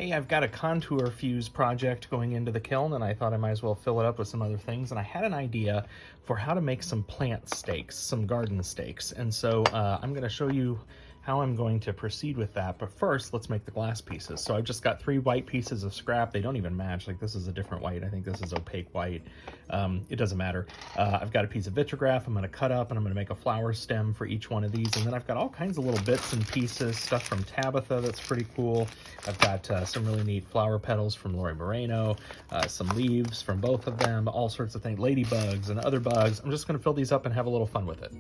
Hey, I've got a contour fuse project going into the kiln, and I thought I might as well fill it up with some other things. And I had an idea for how to make some plant stakes, some garden stakes. And so I'm going to show you how I'm going to proceed with that. But first, let's make the glass pieces. So I've just got 3 white pieces of scrap. They don't even match. Like, this is a different white. I think this is opaque white. It doesn't matter. I've got a piece of vitrograph I'm going to cut up, and I'm going to make a flower stem for each one of these. And then I've got all kinds of little bits and pieces, stuff from Tabitha that's pretty cool. I've got some really neat flower petals from Murrini, some leaves from both of them, all sorts of things, ladybugs and other bugs. I'm just going to fill these up and have a little fun with it.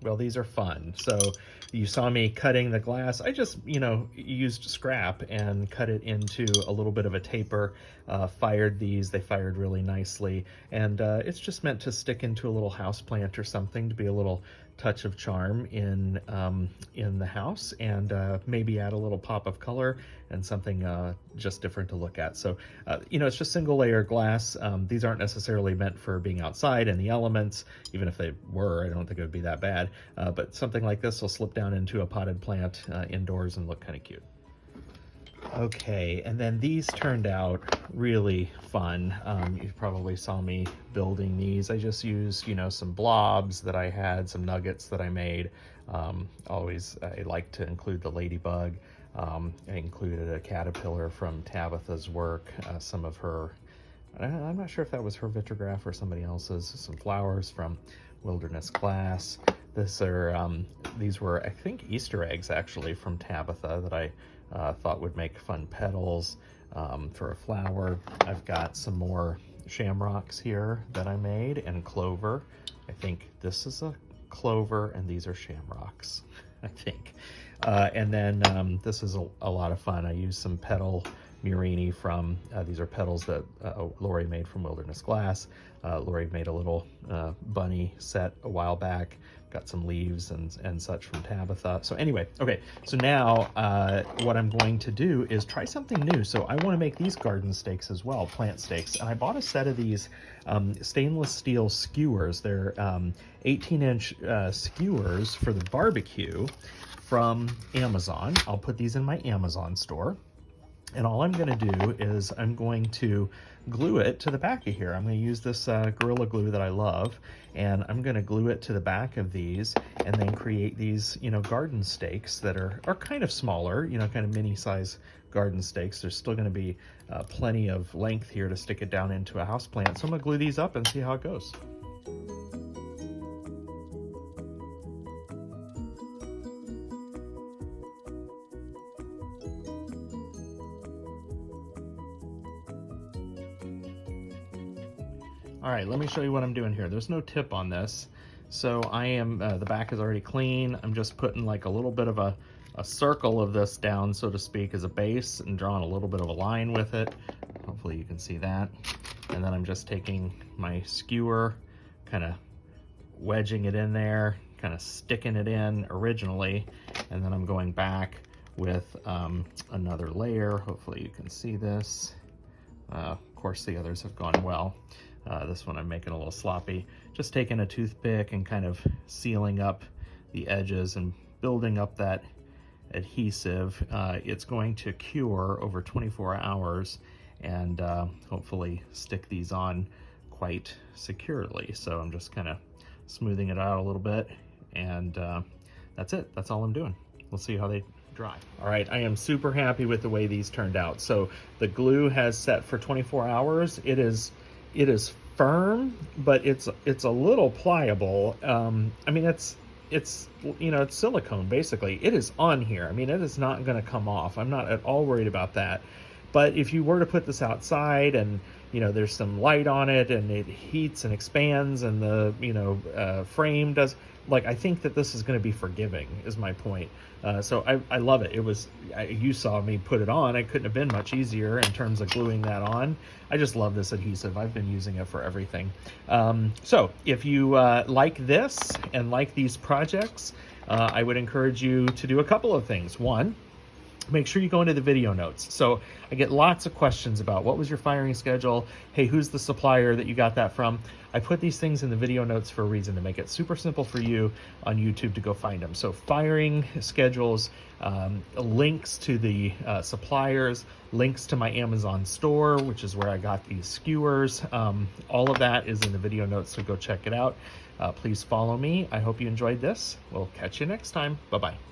Well, these are fun. So you saw me cutting the glass. I just, used scrap and cut it into a little bit of a taper, fired these. They fired really nicely. And it's just meant to stick into a little house plant or something, to be a little touch of charm in the house, and maybe add a little pop of color and something just different to look at. So, it's just single layer glass. These aren't necessarily meant for being outside in the elements. Even if they were, I don't think it would be that bad. But something like this will slip down into a potted plant indoors and look kind of cute. Okay, and then these turned out really fun. You probably saw me building these. I just used, some blobs that I had, some nuggets that I made. I like to include the ladybug. I included a caterpillar from Tabitha's work, some of her, I'm not sure if that was her vitrograph or somebody else's, some flowers from Wilderness Glass. These were, I think, Easter eggs actually from Tabitha that I thought would make fun petals for a flower. I've got some more shamrocks here that I made, and clover. I think this is a clover and these are shamrocks, I think. And then this is a lot of fun. I used some petal Murrini from, these are petals that Lori made from Wilderness Glass. Lori made a little bunny set a while back. Got some leaves and such from Tabitha. So anyway, okay, so now what I'm going to do is try something new. So I want to make these garden stakes as well, plant stakes. And I bought a set of these stainless steel skewers. They're 18-inch skewers for the barbecue from Amazon. I'll put these in my Amazon store. And all I'm going to do is I'm going to glue it to the back of here. I'm going to use this Gorilla Glue that I love, and I'm going to glue it to the back of these and then create these, garden stakes that are kind of smaller, kind of mini size garden stakes. There's still going to be plenty of length here to stick it down into a house plant. So I'm going to glue these up and see how it goes. All right, let me show you what I'm doing here. There's no tip on this. So I am, the back is already clean. I'm just putting like a little bit of a circle of this down, so to speak, as a base, and drawing a little bit of a line with it. Hopefully you can see that. And then I'm just taking my skewer, kind of wedging it in there, kind of sticking it in originally, and then I'm going back with another layer. Hopefully you can see this. Of course, the others have gone well. This one I'm making a little sloppy. Just taking a toothpick and kind of sealing up the edges and building up that adhesive. It's going to cure over 24 hours and hopefully stick these on quite securely. So I'm just kind of smoothing it out a little bit, and that's it. That's all I'm doing. We'll see how they dry. All right, I am super happy with the way these turned out. So the glue has set for 24 hours. It is firm, but it's a little pliable. I mean, it's you know, it's silicone basically. It is on here. I mean, it is not going to come off. I'm not at all worried about that. But if you were to put this outside and, you know, there's some light on it and it heats and expands and the, you know, frame does, like, I think that this is going to be forgiving is my point. So I love it. It was, you saw me put it on. It couldn't have been much easier in terms of gluing that on. I just love this adhesive. I've been using it for everything. So if you like this and like these projects, I would encourage you to do a couple of things. One, make sure you go into the video notes. So I get lots of questions about what was your firing schedule? Hey, who's the supplier that you got that from? I put these things in the video notes for a reason, to make it super simple for you on YouTube to go find them. So firing schedules, links to the suppliers, links to my Amazon store, which is where I got these skewers. All of that is in the video notes, so go check it out. Please follow me. I hope you enjoyed this. We'll catch you next time. Bye-bye.